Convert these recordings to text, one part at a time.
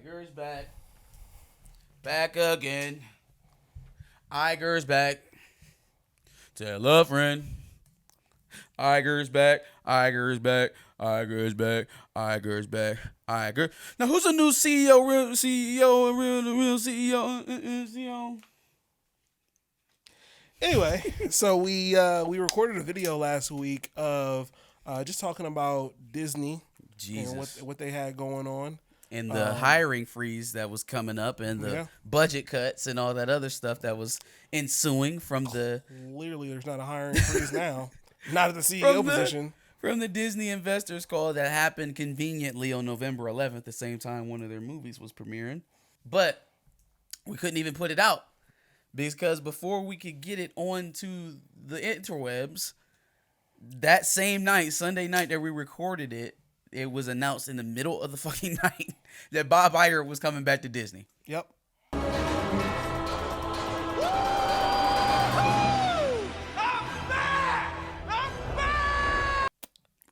Iger's back. Back again. Iger's back. Tell a friend. Iger's back. Iger's back. Iger's back. Iger's back. Iger. Now, who's the new CEO? Real CEO. Real CEO. CEO. Anyway, so we recorded a video last week of just talking about Disney Jesus. and what they had going on. And the hiring freeze that was coming up and the budget cuts and all that other stuff that was ensuing from the... Clearly, there's not a hiring freeze now. Not at the CEO position. From the Disney investors call that happened conveniently on November 11th, the same time one of their movies was premiering. But we couldn't even put it out because before we could get it onto the interwebs, that same night, Sunday night that we recorded it, it was announced in the middle of the fucking night that Bob Iger was coming back to Disney. Yep.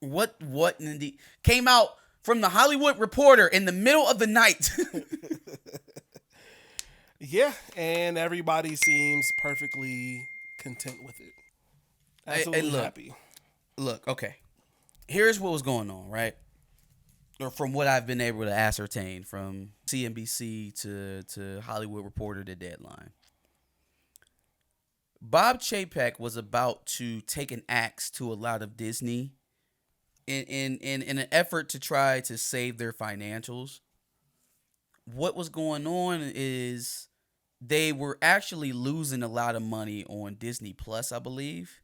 What indeed came out from the Hollywood Reporter in the middle of the night. Yeah, and everybody seems perfectly content with it. Absolutely happy. Look, okay. Here's what was going on, right? Or from what I've been able to ascertain from CNBC to Hollywood Reporter to Deadline. Bob Chapek was about to take an axe to a lot of Disney in an effort to try to save their financials. What was going on is they were actually losing a lot of money on Disney Plus, I believe,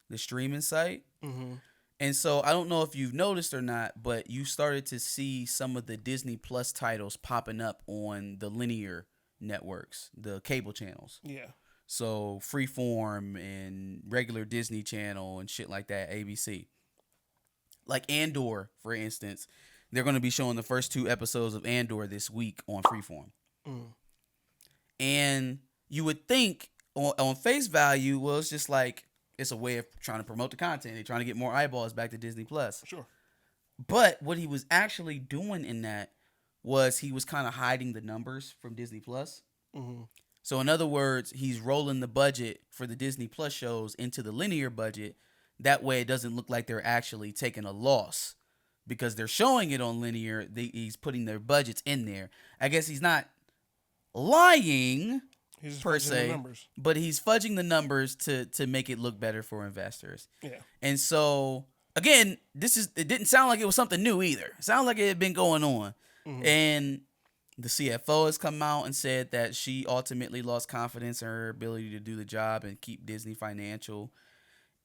the streaming site. Mm-hmm. And so I don't know if you've noticed or not, but you started to see some of the Disney Plus titles popping up on the linear networks, the cable channels. Yeah. So Freeform and regular Disney Channel and shit like that, ABC. Like Andor, for instance, they're going to be showing the first 2 episodes of Andor this week on Freeform. And you would think on face value, well, it's just like, it's a way of trying to promote the content. They're trying to get more eyeballs back to Disney Plus. Sure. But what he was actually doing in that was he was kind of hiding the numbers from Disney Plus. Mm-hmm. So in other words, he's rolling the budget for the Disney Plus shows into the linear budget. That way it doesn't look like they're actually taking a loss because they're showing it on linear. He's putting their budgets in there. I guess he's not lying per se, but he's fudging the numbers to make it look better for investors. Yeah. And so again, it didn't sound like it was something new either. It sounded like it had been going on. Mm-hmm. And the CFO has come out and said that she ultimately lost confidence in her ability to do the job and keep Disney financial.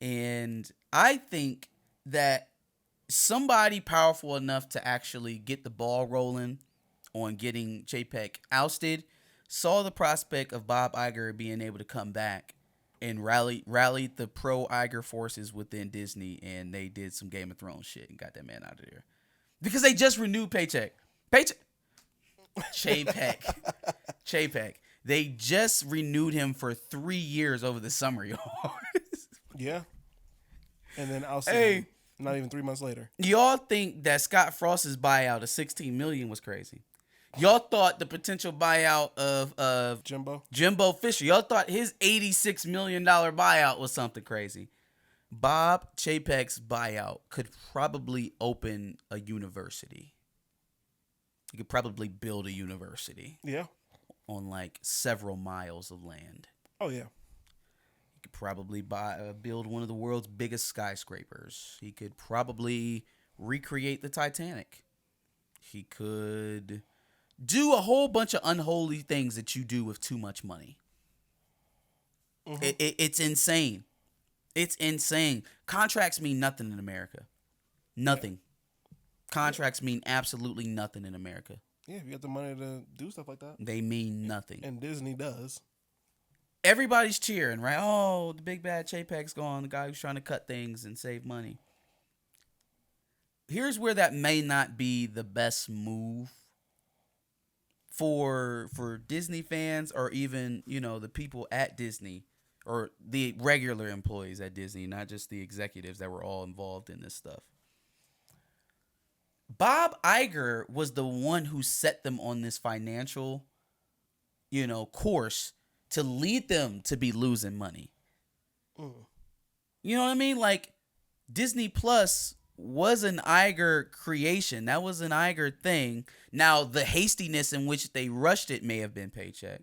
And I think that somebody powerful enough to actually get the ball rolling on getting Chapek ousted saw the prospect of Bob Iger being able to come back and rallied the pro-Iger forces within Disney, and they did some Game of Thrones shit and got that man out of there. Because they just renewed Chapek. They just renewed him for 3 years over the summer, y'all. Yeah. And then ousted not even 3 months later. Y'all think that Scott Frost's buyout of $16 million was crazy. Y'all thought the potential buyout of Jimbo Fisher, y'all thought his $86 million buyout was something crazy. Bob Chapek's buyout could probably open a university. You could probably build a university. Yeah. On like several miles of land. Oh, yeah. He could probably build one of the world's biggest skyscrapers. He could probably recreate the Titanic. He could do a whole bunch of unholy things that you do with too much money. Mm-hmm. It's insane. It's insane. Contracts mean nothing in America. Nothing. Yeah. Contracts mean absolutely nothing in America. Yeah, if you got the money to do stuff like that. They mean nothing. And Disney does. Everybody's cheering, right? Oh, the big bad Chapek's gone. The guy who's trying to cut things and save money. Here's where that may not be the best move for Disney fans or even, the people at Disney or the regular employees at Disney, not just the executives that were all involved in this stuff. Bob Iger was the one who set them on this financial, course to lead them to be losing money. You know what I mean? Like, Disney Plus was an Iger creation. That was an Iger thing. Now, the hastiness in which they rushed it may have been paycheck.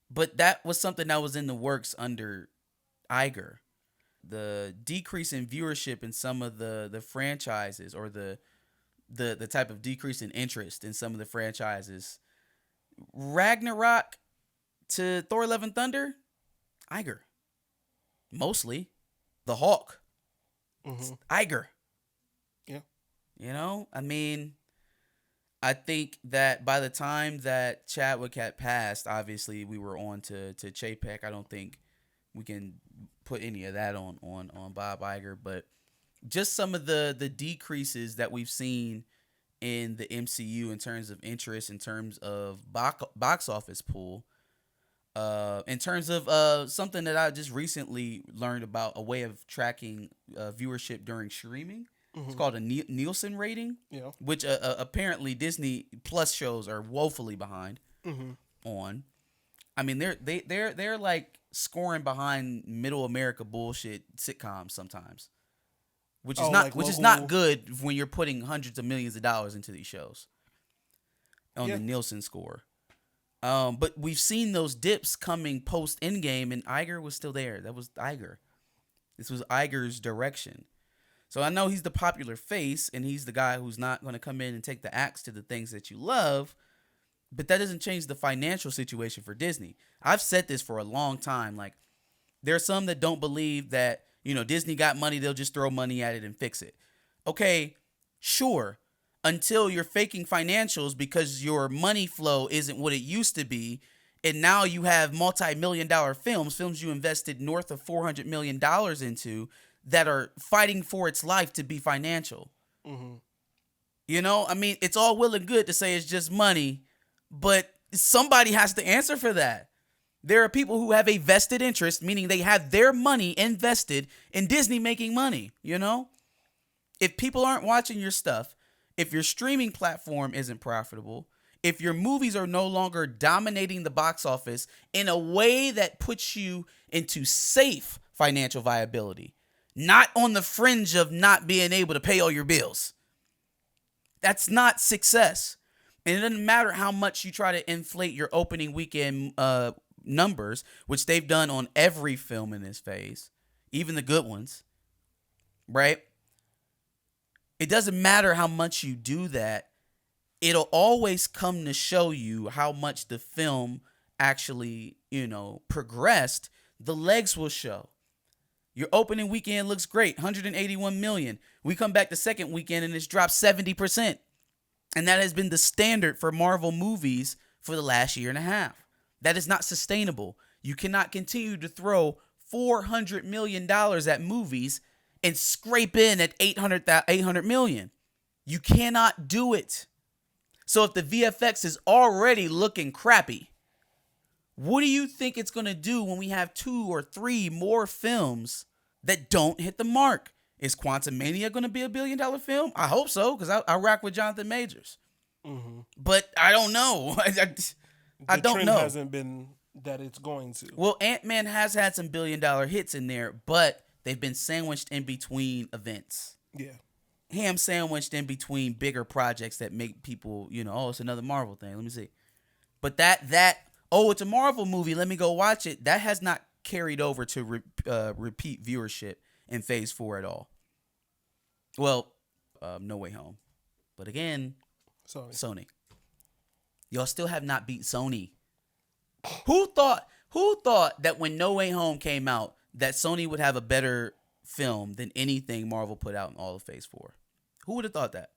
But that was something that was in the works under Iger. The decrease in viewership in some of the franchises, or the type of decrease in interest in some of the franchises. Ragnarok to Thor: Love and Thunder, Iger. Mostly. The Hulk, Iger. Yeah. I mean, I think that by the time that Chadwick had passed, obviously we were on to Chapek. I don't think we can put any of that on Bob Iger, but just some of the decreases that we've seen in the MCU in terms of interest, in terms of box office pool, in terms of something that I just recently learned about, a way of tracking viewership during streaming. It's called a Nielsen rating, which apparently Disney Plus shows are woefully behind on. I mean, they're like scoring behind middle America bullshit sitcoms sometimes, which is not good when you're putting hundreds of millions of dollars into these shows on the Nielsen score. But we've seen those dips coming post Endgame, and Iger was still there. That was Iger. This was Iger's direction. So I know he's the popular face, and he's the guy who's not going to come in and take the axe to the things that you love, but that doesn't change the financial situation for Disney. I've said this for a long time. Like, there are some that don't believe that, Disney got money, they'll just throw money at it and fix it. Okay, sure. Until you're faking financials because your money flow isn't what it used to be, and now you have multi-million-dollar films you invested north of $400 million into, that are fighting for its life to be financial. I mean, it's all well and good to say it's just money, but somebody has to answer for that. There are people who have a vested interest, meaning they have their money invested in Disney making money, If people aren't watching your stuff, if your streaming platform isn't profitable, if your movies are no longer dominating the box office in a way that puts you into safe financial viability, not on the fringe of not being able to pay all your bills, that's not success. And it doesn't matter how much you try to inflate your opening weekend numbers, which they've done on every film in this phase, even the good ones, right? It doesn't matter how much you do that. It'll always come to show you how much the film actually, progressed. The legs will show. Your opening weekend looks great, 181 million. We come back the second weekend and it's dropped 70%. And that has been the standard for Marvel movies for the last year and a half. That is not sustainable. You cannot continue to throw $400 million at movies and scrape in at 800 million. You cannot do it. So if the VFX is already looking crappy, what do you think it's going to do when we have 2 or 3 more films that don't hit the mark? Is Quantumania going to be a $1 billion film? I hope so, because I rock with Jonathan Majors. But I don't know. I don't know. The trend hasn't been that it's going to. Well, Ant-Man has had some $1 billion hits in there, but they've been sandwiched in between events. Yeah. Ham sandwiched in between bigger projects that make people, it's another Marvel thing. Let me see. But it's a Marvel movie, let me go watch it. That has not carried over to repeat viewership in Phase 4 at all. Well, No Way Home. But again, Sony. Y'all still have not beat Sony. Who thought that when No Way Home came out, that Sony would have a better film than anything Marvel put out in all of Phase 4? Who would have thought that?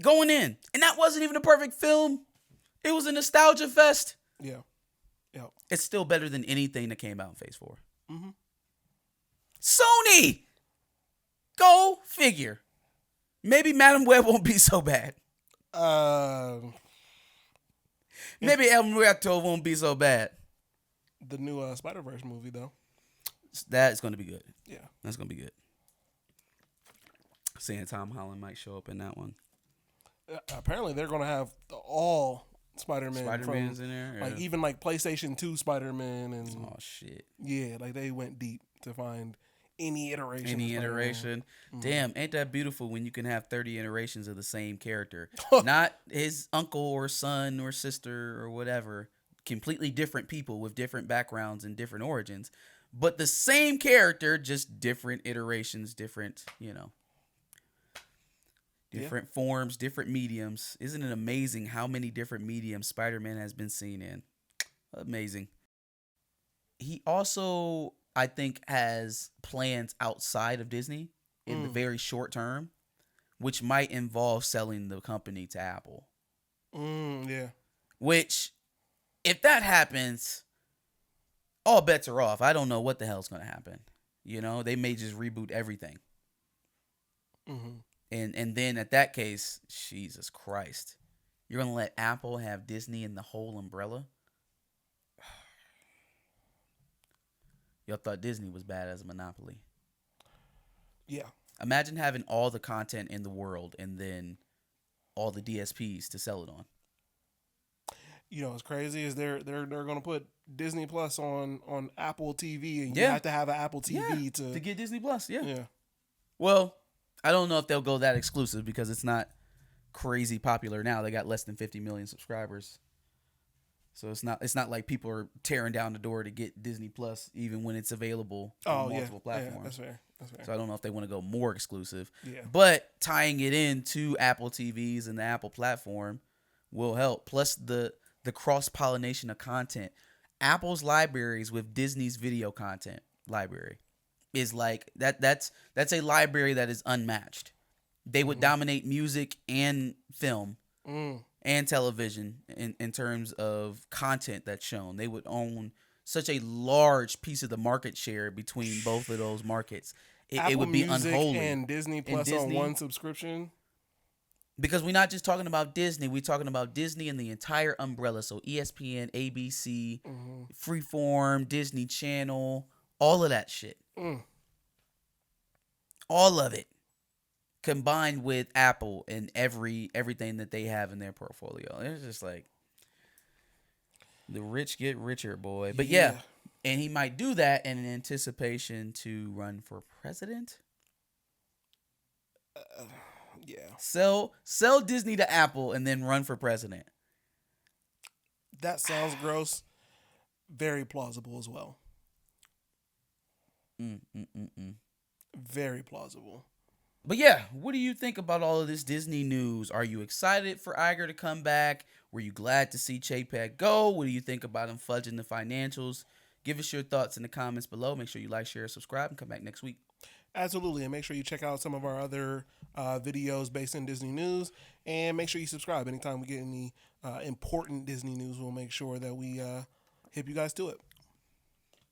Going in. And that wasn't even a perfect film. It was a nostalgia fest. Yeah. It's still better than anything that came out in Phase 4. Sony! Go figure. Maybe Madam Web won't be so bad. Maybe El Muerto won't be so bad. The new Spider-Verse movie, though. That's going to be good. Yeah. That's going to be good. Saying Tom Holland might show up in that one. Apparently, they're going to have all Spider-Man. Spider-Man's in there? Like, even like PlayStation 2 Spider-Man. And, oh, shit. Yeah, like they went deep to find any iteration. Any iteration. Damn, ain't that beautiful when you can have 30 iterations of the same character? Not his uncle or son or sister or whatever. Completely different people with different backgrounds and different origins. But the same character, just different iterations, different, different forms, different mediums. Isn't it amazing how many different mediums Spider-Man has been seen in? Amazing. He also, I think, has plans outside of Disney in the very short term, which might involve selling the company to Apple. Yeah. Which, if that happens, all bets are off. I don't know what the hell's going to happen. They may just reboot everything. And then at that case, Jesus Christ, you're going to let Apple have Disney in the whole umbrella? Y'all thought Disney was bad as a monopoly. Yeah. Imagine having all the content in the world and then all the DSPs to sell it on. What's crazy is they're going to put Disney Plus on Apple TV, and you have to have an Apple TV to get Disney Plus. Yeah. Well, I don't know if they'll go that exclusive because it's not crazy popular now. They got less than 50 million subscribers. So it's not like people are tearing down the door to get Disney Plus even when it's available on multiple platforms. Yeah, that's fair. So I don't know if they want to go more exclusive. Yeah. But tying it into Apple TVs and the Apple platform will help. Plus the cross-pollination of content. Apple's libraries with Disney's video content library is like that's a library that is unmatched. They would dominate music and film and television in terms of content that's shown. They would own such a large piece of the market share between both of those markets. It would be Music unholy. And Disney Plus on one subscription. Because we're not just talking about Disney. We're talking about Disney and the entire umbrella. So ESPN, ABC, Freeform, Disney Channel, all of that shit. All of it. Combined with Apple and everything that they have in their portfolio. It's just like the rich get richer, boy. But yeah, and he might do that in anticipation to run for president. Yeah. Sell Disney to Apple and then run for president. That sounds gross. Very plausible as well. Very plausible. But yeah, what do you think about all of this Disney news? Are you excited for Iger to come back? Were you glad to see Chapek go? What do you think about him fudging the financials? Give us your thoughts in the comments below. Make sure you like, share, subscribe, and come back next week. Absolutely. And make sure you check out some of our other videos based in Disney news. And make sure you subscribe. Anytime we get any important Disney news, we'll make sure that we hip you guys to it.